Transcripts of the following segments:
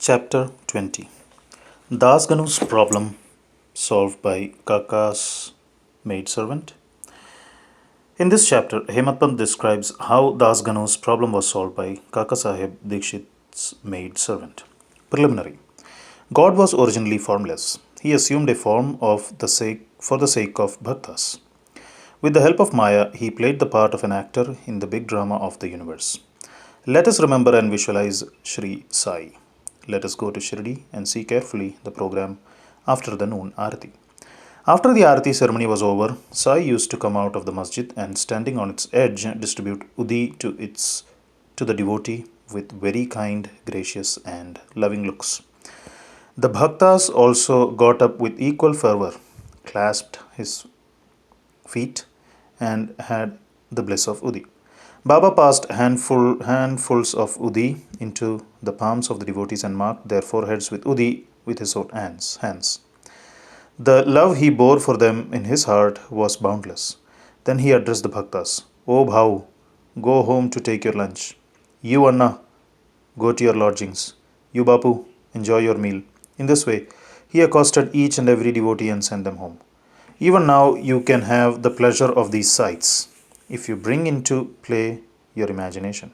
Chapter 20. Das Ganu's problem solved by Kaka's maidservant. In this chapter, Hematpant describes how Das Ganu's problem was solved by Kaka Sahib Dikshit's maidservant. Preliminary. God was originally formless. He assumed a form for the sake of bhaktas. With the help of Maya, he played the part of an actor in the big drama of the universe. Let us remember and visualize Sri Sai. Let us go to Shirdi and see carefully the program after the noon Arati. After the Arati ceremony was over, Sai used to come out of the masjid and standing on its edge distribute Udi to the devotee with very kind, gracious and loving looks. The bhaktas also got up with equal fervor, clasped his feet and had the bliss of Udi. Baba passed handfuls of Udi into the palms of the devotees and marked their foreheads with Udi with his own hands. The love he bore for them in his heart was boundless. Then he addressed the bhaktas. O Bhau, go home to take your lunch. You Anna, go to your lodgings. You Bapu, enjoy your meal. In this way, he accosted each and every devotee and sent them home. Even now, you can have the pleasure of these sights if you bring into play your imagination.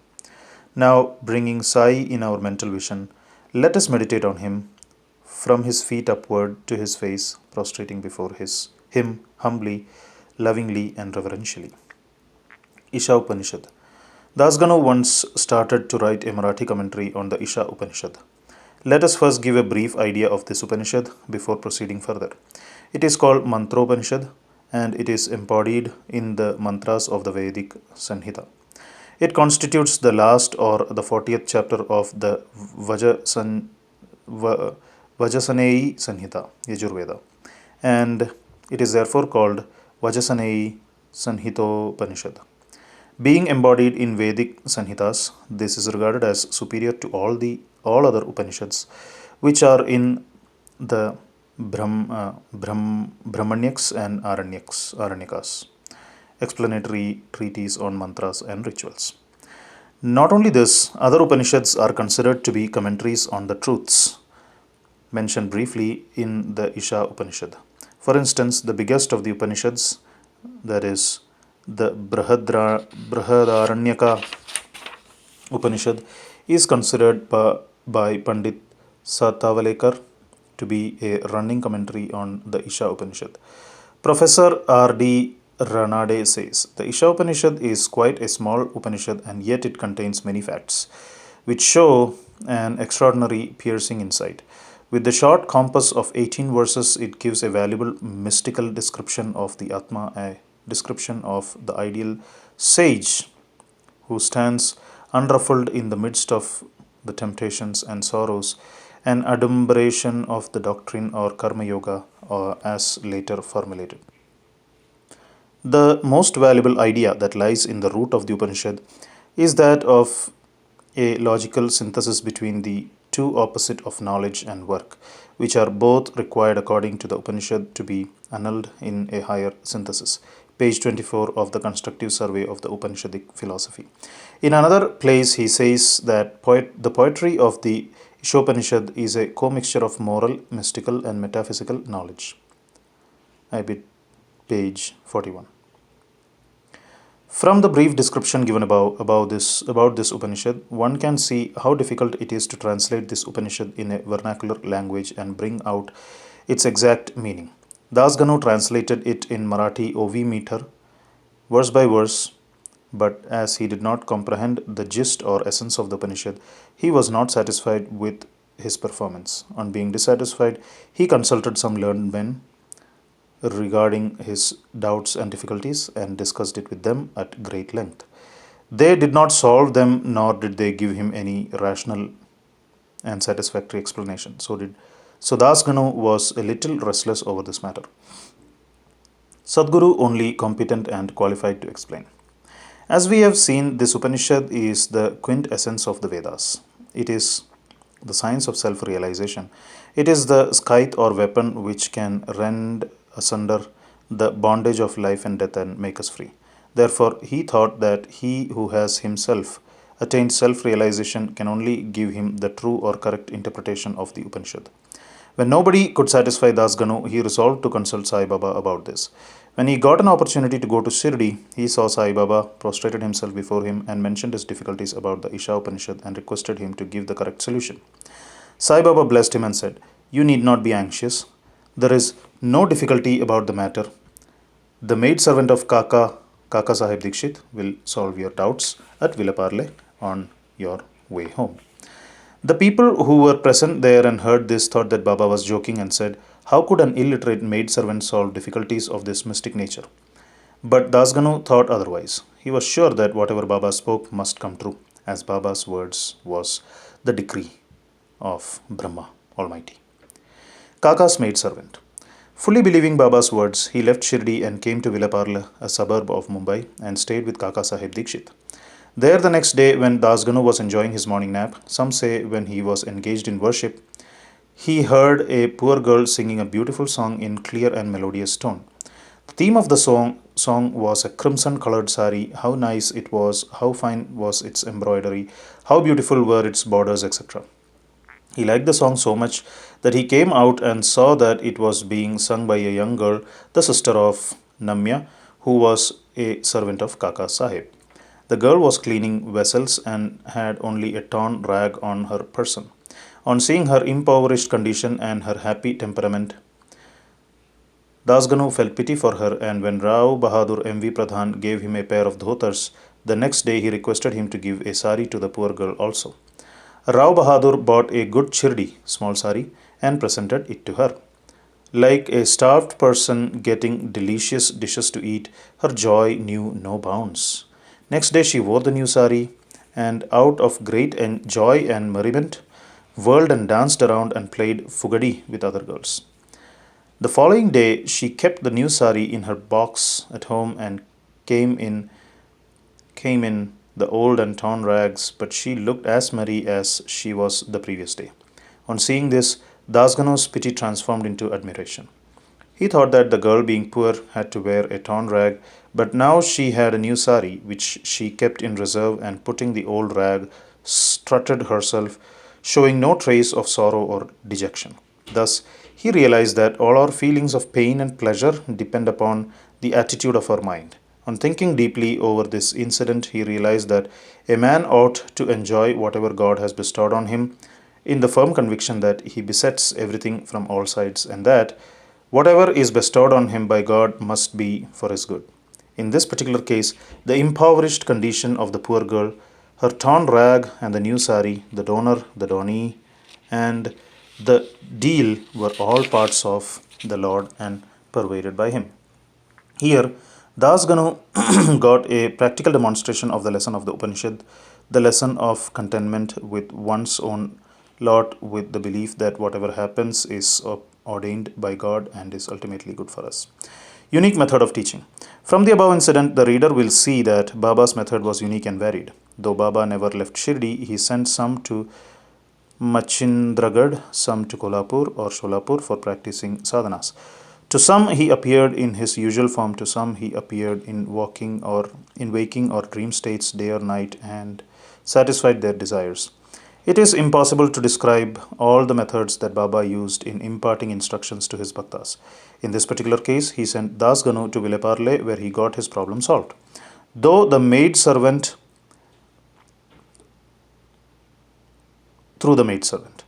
Now, bringing Sai in our mental vision, let us meditate on him from his feet upward to his face, prostrating before him humbly, lovingly, and reverentially. Isha Upanishad. Dasganu once started to write a Marathi commentary on the Isha Upanishad. Let us first give a brief idea of this Upanishad before proceeding further. It is called Mantropanishad and it is embodied in the mantras of the Vedic Sanhita. It constitutes the last or the 40th chapter of the Vajasaneyi Sanhita, Yajurveda, and it is therefore called Vajasaneyi Sanhitopanishad. Being embodied in Vedic Sanhitas, this is regarded as superior to all other Upanishads, which are in the Brahmanyaks and Aranyakas, explanatory treatise on mantras and rituals. Not only this, other Upanishads are considered to be commentaries on the truths mentioned briefly in the Isha Upanishad. For instance, the biggest of the Upanishads, that is the Brihadaranyaka Upanishad, is considered by Pandit Satavalekar to be a running commentary on the Isha Upanishad. Professor R.D. Ranade says, the Isha Upanishad is quite a small Upanishad and yet it contains many facts, which show an extraordinary piercing insight. With the short compass of 18 verses, it gives a valuable mystical description of the Atma, a description of the ideal sage who stands unruffled in the midst of the temptations and sorrows, an adumbration of the doctrine or Karma Yoga, or as later formulated. The most valuable idea that lies in the root of the Upanishad is that of a logical synthesis between the two opposite of knowledge and work, which are both required according to the Upanishad to be annulled in a higher synthesis. Page 24 of the constructive survey of the Upanishadic philosophy. In another place, he says that the poetry of the Ishopanishad is a commixture of moral, mystical, and metaphysical knowledge. I bid page 41. From the brief description given above about this Upanishad, one can see how difficult it is to translate this Upanishad in a vernacular language and bring out its exact meaning. Das Ganu translated it in Marathi OV meter, verse by verse, but as he did not comprehend the gist or essence of the Upanishad, he was not satisfied with his performance. On being dissatisfied, he consulted some learned men regarding his doubts and difficulties and discussed it with them at great length. They did not solve them, nor did they give him any rational and satisfactory explanation. So Das Ganu was a little restless over this matter. Sadguru only competent and qualified to explain. As we have seen, this Upanishad is the quintessence of the Vedas. It is the science of self-realization. It is the scythe or weapon which can rend asunder the bondage of life and death and make us free. Therefore, he thought that he who has himself attained self-realization can only give him the true or correct interpretation of the Upanishad. When nobody could satisfy Das Ganu, he resolved to consult Sai Baba about this. When he got an opportunity to go to Shirdi, he saw Sai Baba, prostrated himself before him, and mentioned his difficulties about the Isha Upanishad and requested him to give the correct solution. Sai Baba blessed him and said, "You need not be anxious. There is no difficulty about the matter. The maid servant of Kaka Sahib Dikshit, will solve your doubts at Villaparle on your way home." The people who were present there and heard this thought that Baba was joking and said, "How could an illiterate maid servant solve difficulties of this mystic nature?" But Dasganu thought otherwise. He was sure that whatever Baba spoke must come true, as Baba's words was the decree of Brahma Almighty. Kaka's maid servant. Fully believing Baba's words, he left Shirdi and came to Villaparle, a suburb of Mumbai, and stayed with Kaka Sahib Dikshit. There, the next day, when Dasganu was enjoying his morning nap, some say when he was engaged in worship, he heard a poor girl singing a beautiful song in clear and melodious tone. The theme of the song was a crimson colored sari, how nice it was, how fine was its embroidery, how beautiful were its borders, etc. He liked the song so much that he came out and saw that it was being sung by a young girl, the sister of Namya, who was a servant of Kaka Sahib. The girl was cleaning vessels and had only a torn rag on her person. On seeing her impoverished condition and her happy temperament, Dasganu felt pity for her, and when Rao Bahadur M.V. Pradhan gave him a pair of dhotars, the next day he requested him to give a sari to the poor girl also. Rao Bahadur bought a good chirdi, small sari, and presented it to her. Like a starved person getting delicious dishes to eat, her joy knew no bounds. Next day she wore the new sari, and out of great joy and merriment, whirled and danced around and played fugadi with other girls. The following day she kept the new sari in her box at home and came in the old and torn rags, but she looked as merry as she was the previous day. On seeing this, Dasganu's pity transformed into admiration. He thought that the girl, being poor, had to wear a torn rag, but now she had a new sari, which she kept in reserve, and putting the old rag, strutted herself, showing no trace of sorrow or dejection. Thus, he realized that all our feelings of pain and pleasure depend upon the attitude of our mind. On thinking deeply over this incident, he realized that a man ought to enjoy whatever God has bestowed on him in the firm conviction that he besets everything from all sides and that whatever is bestowed on him by God must be for his good. In this particular case, the impoverished condition of the poor girl, her torn rag and the new sari, the donor, the donee, and the deal were all parts of the Lord and pervaded by him. Here, Das Ganu got a practical demonstration of the lesson of the Upanishad, the lesson of contentment with one's own lot, with the belief that whatever happens is ordained by God and is ultimately good for us. Unique method of teaching. From the above incident, the reader will see that Baba's method was unique and varied. Though Baba never left Shirdi, he sent some to Machindragad, some to Kolhapur or Sholapur for practicing sadhanas. To some he appeared in his usual form, to some he appeared in waking or dream states day or night and satisfied their desires. It is impossible to describe all the methods that Baba used in imparting instructions to his bhaktas. In this particular case, he sent Das Ganu to Villaparle where he got his problem solved. Though the maid servant through the maid servant.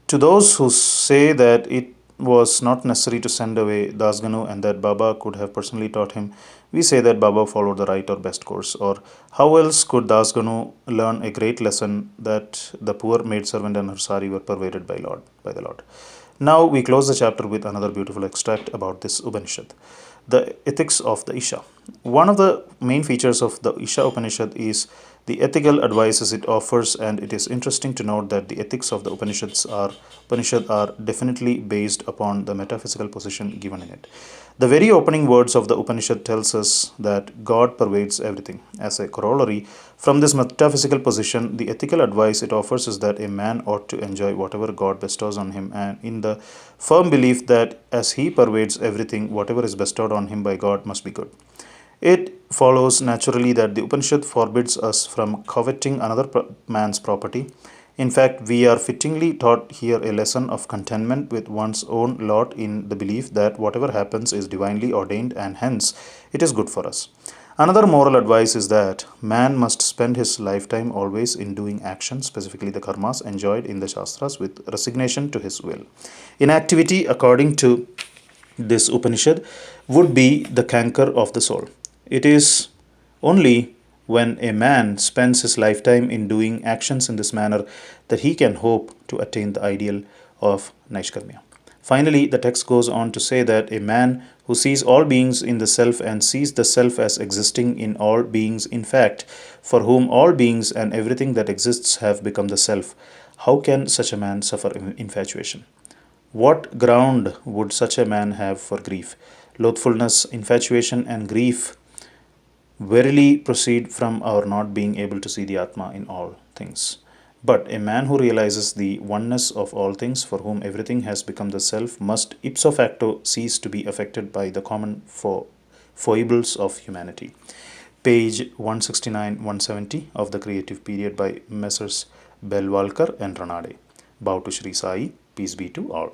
To those who say that it was not necessary to send away Dasganu and that Baba could have personally taught him, we say that Baba followed the right or best course. Or how else could Dasganu learn a great lesson that the poor maid servant and her sari were pervaded by the Lord? Now we close the chapter with another beautiful extract about this Upanishad. The ethics of the Isha. One of the main features of the Isha Upanishad is the ethical advices it offers, and it is interesting to note that the ethics of the Upanishad are definitely based upon the metaphysical position given in it. The very opening words of the Upanishad tells us that God pervades everything. As a corollary, from this metaphysical position, the ethical advice it offers is that a man ought to enjoy whatever God bestows on him, and in the firm belief that as he pervades everything, whatever is bestowed on him by God must be good. It follows naturally that the Upanishad forbids us from coveting another man's property. In fact, we are fittingly taught here a lesson of contentment with one's own lot in the belief that whatever happens is divinely ordained and hence it is good for us. Another moral advice is that man must spend his lifetime always in doing action, specifically the karmas enjoined in the Shastras, with resignation to his will. Inactivity, according to this Upanishad, would be the canker of the soul. It is only when a man spends his lifetime in doing actions in this manner that he can hope to attain the ideal of Naishkarmya. Finally, the text goes on to say that a man who sees all beings in the self and sees the self as existing in all beings, in fact, for whom all beings and everything that exists have become the self, how can such a man suffer infatuation? What ground would such a man have for grief? Loathfulness, infatuation, and grief verily proceed from our not being able to see the Atma in all things. But a man who realizes the oneness of all things, for whom everything has become the self, must ipso facto cease to be affected by the common foibles of humanity. Page 169-170 of the Creative Period by Messrs. Belwalkar and Ranade. Bow to Sri Sai, peace be to all.